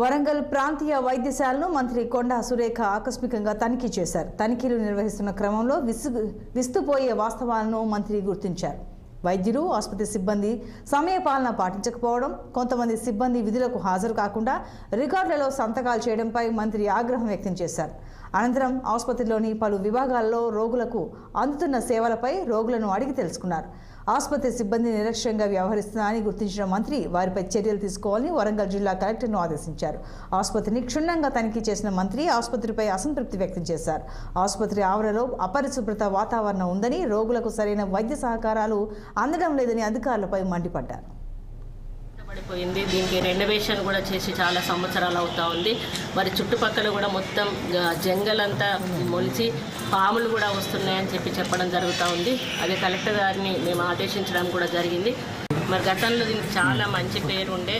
వరంగల్ ప్రాంతీయ వైద్యశాలను మంత్రి కొండా సురేఖ ఆకస్మికంగా తనిఖీ చేశారు. తనిఖీలు నిర్వహిస్తున్న క్రమంలో విస్తుపోయే వాస్తవాలను మంత్రి గుర్తించారు. వైద్యులు, ఆసుపత్రి సిబ్బంది సమయపాలన పాటించకపోవడం, కొంతమంది సిబ్బంది విధులకు హాజరు కాకుండా రికార్డులలో సంతకాలు చేయడంపై మంత్రి ఆగ్రహం వ్యక్తం చేశారు. అనంతరం ఆసుపత్రిలోని పలు విభాగాల్లో రోగులకు అందుతున్న సేవలపై రోగులను అడిగి తెలుసుకున్నారు. ఆసుపత్రి సిబ్బంది నిర్లక్ష్యంగా వ్యవహరిస్తున్నారని గుర్తించిన మంత్రి వారిపై చర్యలు తీసుకోవాలని వరంగల్ జిల్లా కలెక్టర్ను ఆదేశించారు. ఆసుపత్రిని క్షుణ్ణంగా తనిఖీ చేసిన మంత్రి ఆసుపత్రిపై అసంతృప్తి వ్యక్తం చేశారు. ఆసుపత్రి ఆవరణలో అపరిశుభ్రత వాతావరణం ఉందని, రోగులకు సరైన వైద్య సహకారాలు అందడం లేదని అధికారులపై మండిపడ్డారు. పడిపోయింది. దీనికి రెనోవేషన్ కూడా చేసి చాలా సంవత్సరాలు అవుతా ఉంది. మరి చుట్టుపక్కల కూడా మొత్తం జంగలంతా మొలిచి పాములు కూడా వస్తున్నాయని చెప్పడం జరుగుతూ ఉంది. అదే కలెక్టర్ గారిని మేము ఆదేశించడం కూడా జరిగింది. మరి గతంలో దీనికి చాలా మంచి పేరు ఉండే